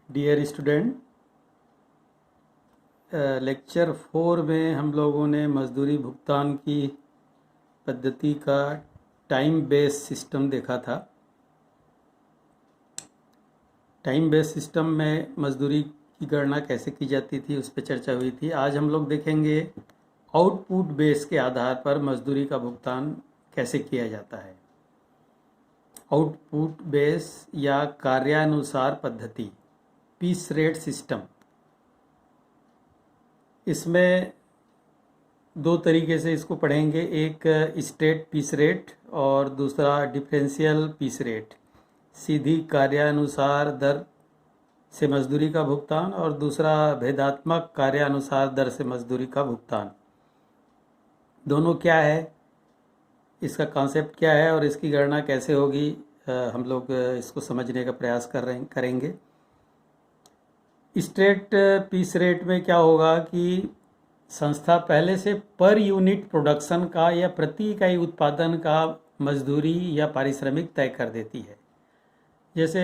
Dear student, lecture 4 में हम लोगों ने मजदूरी भुगतान की पद्धति का टाइम बेस सिस्टम देखा था। टाइम बेस सिस्टम में मजदूरी की गणना कैसे की जाती थी उस पर चर्चा हुई थी। आज हम लोग देखेंगे आउटपुट बेस के आधार पर मजदूरी का भुगतान कैसे किया जाता है। आउटपुट बेस या कार्यानुसार पद्धति, पीस रेट सिस्टम। इसमें दो तरीके से इसको पढ़ेंगे, एक स्टेट पीस रेट और दूसरा डिफरेंशियल पीस रेट। सीधी कार्यानुसार दर से मजदूरी का भुगतान और दूसरा भेदात्मक कार्यानुसार दर से मजदूरी का भुगतान। दोनों क्या है, इसका कॉन्सेप्ट क्या है और इसकी गणना कैसे होगी, हम लोग इसको समझने का प्रयास करेंगे। स्ट्रेट पीस रेट में क्या होगा कि संस्था पहले से पर यूनिट प्रोडक्शन का या प्रति इकाई उत्पादन का मजदूरी या पारिश्रमिक तय कर देती है। जैसे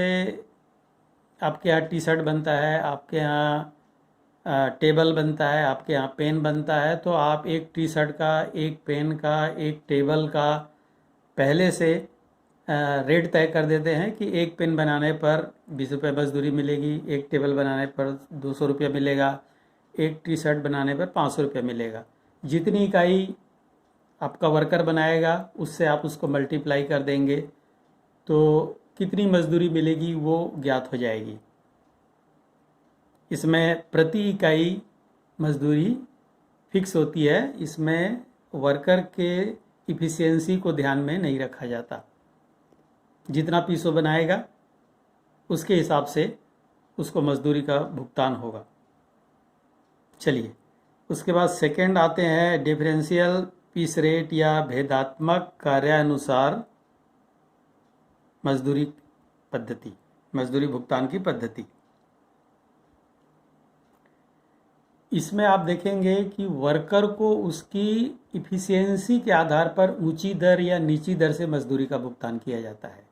आपके यहाँ टी शर्ट बनता है, आपके यहाँ टेबल बनता है, आपके यहाँ पेन बनता है, तो आप एक टी शर्ट का, एक पेन का, एक टेबल का पहले से रेट तय कर देते हैं कि एक पेन बनाने पर 20 रुपये मजदूरी मिलेगी, एक टेबल बनाने पर 200 रुपये मिलेगा, एक टी शर्ट बनाने पर 500 रुपये मिलेगा। जितनी इकाई आपका वर्कर बनाएगा उससे आप उसको मल्टीप्लाई कर देंगे तो कितनी मजदूरी मिलेगी वो ज्ञात हो जाएगी। इसमें प्रति इकाई मजदूरी फिक्स होती है, इसमें वर्कर के इफ़िशियंसी को ध्यान में नहीं रखा जाता। जितना पीसो बनाएगा उसके हिसाब से उसको मजदूरी का भुगतान होगा। चलिए, उसके बाद सेकंड आते हैं डिफरेंशियल पीस रेट या भेदात्मक कार्यानुसार मजदूरी पद्धति, मजदूरी भुगतान की पद्धति। इसमें आप देखेंगे कि वर्कर को उसकी इफ़िशियंसी के आधार पर ऊंची दर या नीची दर से मजदूरी का भुगतान किया जाता है।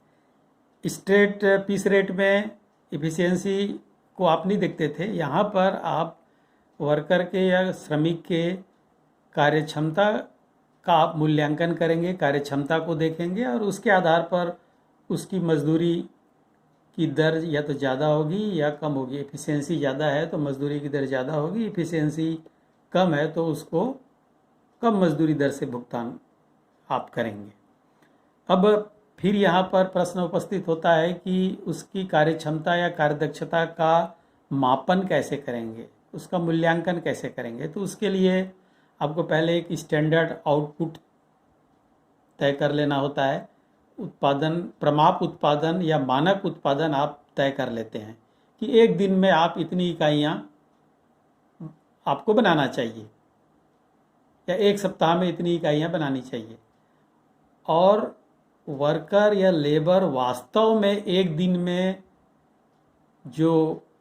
स्ट्रेट पीस रेट में इफ़िशियंसी को आप नहीं देखते थे, यहाँ पर आप वर्कर के या श्रमिक के कार्यक्षमता का आप मूल्यांकन करेंगे, कार्यक्षमता को देखेंगे और उसके आधार पर उसकी मजदूरी की दर या तो ज़्यादा होगी या कम होगी। एफिशिएंसी ज़्यादा है तो मजदूरी की दर ज़्यादा होगी, एफिशिएंसी कम है तो उसको कम मजदूरी दर से भुगतान आप करेंगे। अब फिर यहाँ पर प्रश्न उपस्थित होता है कि उसकी कार्यक्षमता या कार्यदक्षता का मापन कैसे करेंगे, उसका मूल्यांकन कैसे करेंगे। तो उसके लिए आपको पहले एक स्टैंडर्ड आउटपुट तय कर लेना होता है। उत्पादन, प्रमाप उत्पादन या मानक उत्पादन आप तय कर लेते हैं कि एक दिन में आप इतनी इकाइयाँ आपको बनाना चाहिए या एक सप्ताह में इतनी इकाइयाँ बनानी चाहिए। और वर्कर या लेबर वास्तव में एक दिन में जो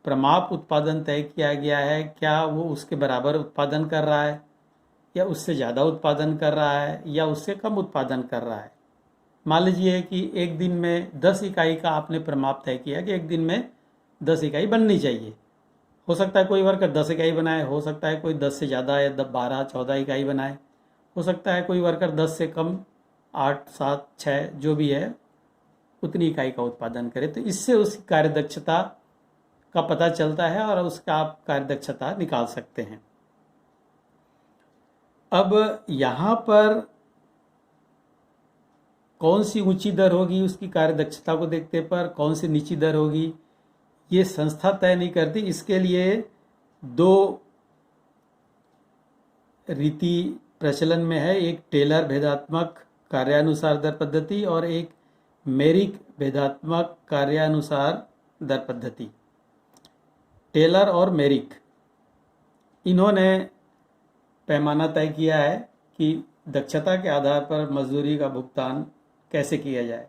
प्रमाप उत्पादन तय किया गया है, क्या वो उसके बराबर उत्पादन कर रहा है या उससे ज़्यादा उत्पादन कर रहा है या उससे कम उत्पादन कर रहा है। मान लीजिए कि एक दिन में 10 इकाई का आपने प्रमाप तय किया कि एक दिन में 10 इकाई बननी चाहिए। हो सकता है कोई वर्कर 10 इकाई बनाए, हो सकता है कोई 10 से ज़्यादा या 12, 14 इकाई बनाए, हो सकता है कोई वर्कर 10 से कम 8, 7, 6 जो भी है उतनी इकाई का उत्पादन करे। तो इससे उसकी कार्यदक्षता का पता चलता है और उसका आप कार्यदक्षता निकाल सकते हैं। अब यहाँ पर कौन सी ऊंची दर होगी उसकी कार्यदक्षता को देखते पर, कौन सी नीची दर होगी ये संस्था तय नहीं करती। इसके लिए दो रीति प्रचलन में है, एक टेलर भेदात्मक कार्यानुसार दर पद्धति और एक मेरिक भेदात्मक कार्यानुसार दर पद्धति। टेलर और मेरिक, इन्होंने पैमाना तय किया है कि दक्षता के आधार पर मजदूरी का भुगतान कैसे किया जाए।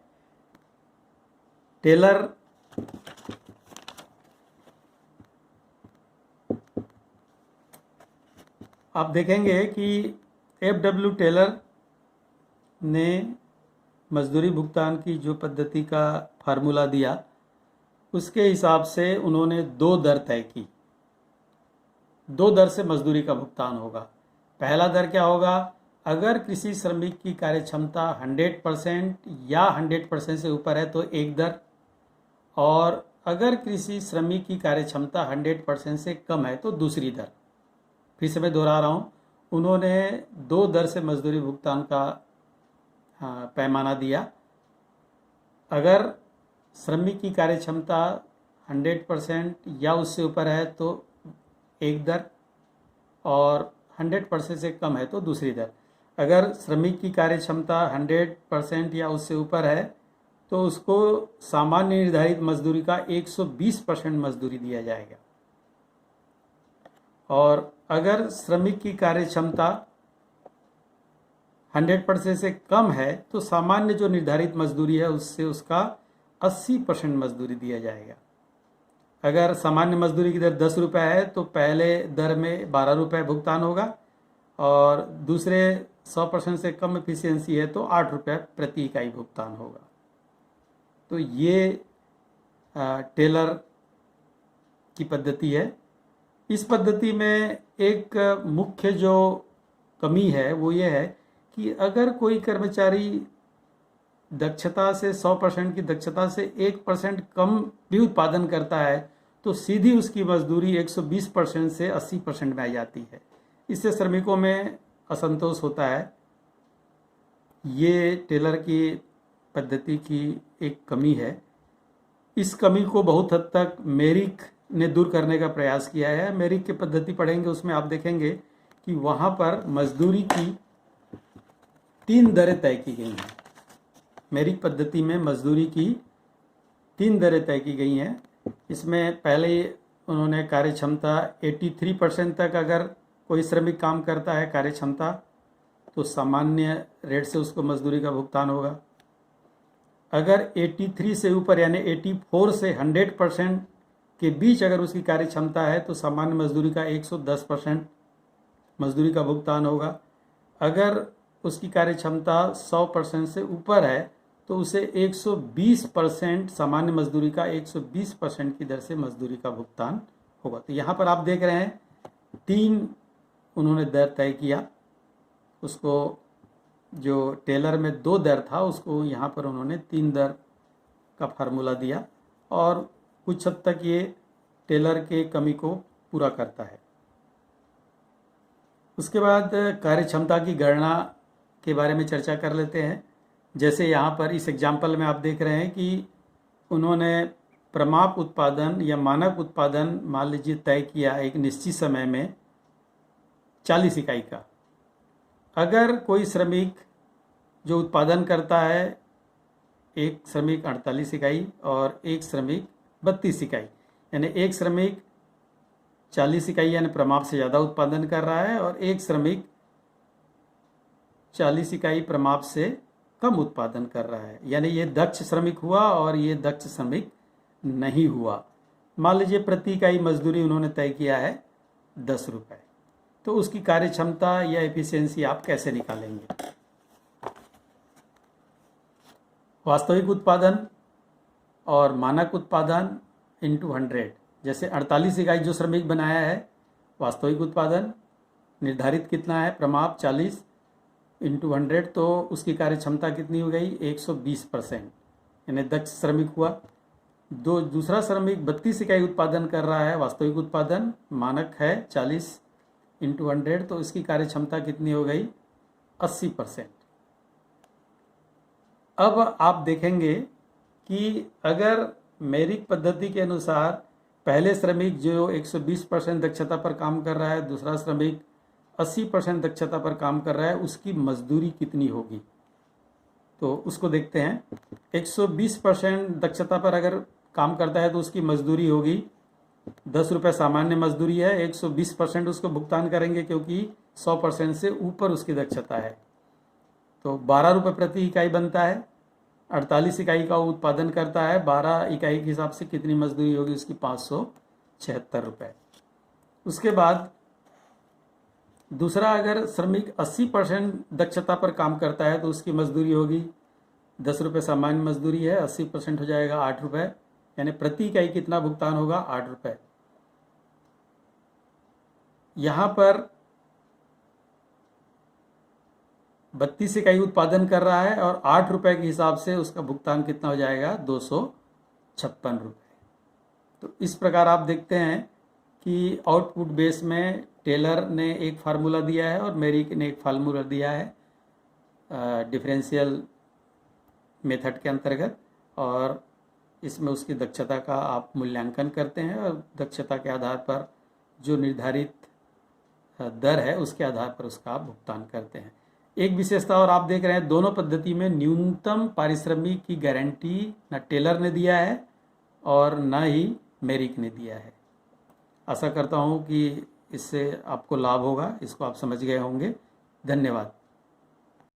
टेलर आप देखेंगे कि एफ.डब्ल्यू. टेलर ने मजदूरी भुगतान की जो पद्धति का फार्मूला दिया उसके हिसाब से उन्होंने 2 दर तय की। 2 दर से मजदूरी का भुगतान होगा। पहला दर क्या होगा? अगर किसी श्रमिक की कार्य क्षमता 100% या 100% से ऊपर है तो एक दर, और अगर किसी श्रमिक की कार्य क्षमता 100% से कम है तो दूसरी दर। फिर से मैं दोहरा रहा हूँ, उन्होंने 2 दर से मजदूरी भुगतान का पैमाना दिया। अगर श्रमिक की कार्य क्षमता 100% या उससे ऊपर है तो एक दर, और 100% से कम है तो दूसरी दर। अगर श्रमिक की कार्य क्षमता 100% या उससे ऊपर है तो उसको सामान्य निर्धारित मजदूरी का 120% मजदूरी दिया जाएगा, और अगर श्रमिक की कार्य क्षमता 100% से कम है तो सामान्य जो निर्धारित मजदूरी है उससे उसका 80% मजदूरी दिया जाएगा। अगर सामान्य मजदूरी की दर 10 रुपये है तो पहले दर में 12 रुपये भुगतान होगा, और दूसरे 100% से कम एफिशिएंसी है तो 8 रुपये प्रति इकाई भुगतान होगा। तो ये टेलर की पद्धति है। इस पद्धति में एक मुख्य जो कमी है वो ये है कि अगर कोई कर्मचारी दक्षता से 100% की दक्षता से 1% कम भी उत्पादन करता है तो सीधी उसकी मजदूरी 120% से 80% में आ जाती है। इससे श्रमिकों में असंतोष होता है। ये टेलर की पद्धति की एक कमी है। इस कमी को बहुत हद तक मेरिक ने दूर करने का प्रयास किया है। मेरिक की पद्धति पढ़ेंगे उसमें आप देखेंगे कि वहाँ पर मजदूरी की 3 दरें तय की गई हैं। मेरिक पद्धति में मजदूरी की 3 दरें तय की गई हैं। इसमें पहले उन्होंने कार्य क्षमता 83% तक अगर कोई श्रमिक काम करता है कार्य क्षमता, तो सामान्य रेट से उसको मजदूरी का भुगतान होगा। अगर 83 से ऊपर यानी 84 से 100% के बीच अगर उसकी कार्य क्षमता है तो सामान्य मजदूरी का 110% मजदूरी का भुगतान होगा। अगर उसकी कार्य क्षमता 100% से ऊपर है तो उसे 120% सामान्य मजदूरी का 120% की दर से मजदूरी का भुगतान होगा। तो यहाँ पर आप देख रहे हैं 3 उन्होंने दर तय किया। उसको जो टेलर में 2 दर था उसको यहाँ पर उन्होंने 3 दर का फार्मूला दिया, और कुछ हद तक ये टेलर के कमी को पूरा करता है। उसके बाद कार्य क्षमता की गणना के बारे में चर्चा कर लेते हैं। जैसे यहाँ पर इस एग्जाम्पल में आप देख रहे हैं कि उन्होंने प्रमाप उत्पादन या मानक उत्पादन मान लीजिए तय किया एक निश्चित समय में 40 इकाई का। अगर कोई श्रमिक जो उत्पादन करता है, एक श्रमिक 48 इकाई और एक श्रमिक 32 इकाई, यानी एक श्रमिक 40 इकाई यानी प्रमाप से ज़्यादा उत्पादन कर रहा है और एक श्रमिक 40 इकाई प्रमाप से कम उत्पादन कर रहा है, यानी ये दक्ष श्रमिक हुआ और ये दक्ष श्रमिक नहीं हुआ। मान लीजिए प्रति इकाई मजदूरी उन्होंने तय किया है 10 रुपये, तो उसकी कार्य क्षमता या एफिशिएंसी आप कैसे निकालेंगे? वास्तविक उत्पादन और मानक उत्पादन इंटू 100। जैसे 48 इकाई जो श्रमिक बनाया है वास्तविक उत्पादन निर्धारित कितना है, प्रमाप 40 इंटू 100, तो उसकी कार्य क्षमता कितनी हो गई 120%, यानी दक्ष श्रमिक हुआ। दूसरा श्रमिक 32 इकाई उत्पादन कर रहा है, वास्तविक उत्पादन मानक है 40 इंटू 100, तो इसकी कार्य क्षमता कितनी हो गई 80%। अब आप देखेंगे कि अगर मेरिक पद्धति के अनुसार पहले श्रमिक जो 120% दक्षता पर काम कर रहा है, दूसरा श्रमिक 80% दक्षता पर काम कर रहा है, उसकी मजदूरी कितनी होगी? तो उसको देखते हैं। 120% दक्षता पर अगर काम करता है तो उसकी मजदूरी होगी 10 रुपये सामान्य मजदूरी है, 120% उसको भुगतान करेंगे क्योंकि 100% से ऊपर उसकी दक्षता है, तो 12 रुपये प्रति इकाई बनता है। 48 इकाई का उत्पादन करता है, 12 इकाई के हिसाब से कितनी मजदूरी होगी उसकी 576 रुपये। उसके बाद दूसरा अगर श्रमिक 80% दक्षता पर काम करता है तो उसकी मजदूरी होगी 10 रुपये सामान्य मजदूरी है, 80% हो जाएगा 8 रुपये, यानी प्रति इकाई कितना भुगतान होगा, 8 रुपये। यहाँ पर 32 इकाई उत्पादन कर रहा है और 8 रुपये के हिसाब से उसका भुगतान कितना हो जाएगा, 256 रुपये। तो इस प्रकार आप देखते हैं कि आउटपुट बेस में टेलर ने एक फार्मूला दिया है और मेरिक ने एक फार्मूला दिया है डिफरेंशियल मेथड के अंतर्गत, और इसमें उसकी दक्षता का आप मूल्यांकन करते हैं और दक्षता के आधार पर जो निर्धारित दर है उसके आधार पर उसका आप भुगतान करते हैं। एक विशेषता और आप देख रहे हैं, दोनों पद्धति में न्यूनतम पारिश्रमिक की गारंटी न टेलर ने दिया है और न ही मेरिक ने दिया है। आशा करता हूँ कि इससे आपको लाभ होगा, इसको आप समझ गए होंगे। धन्यवाद।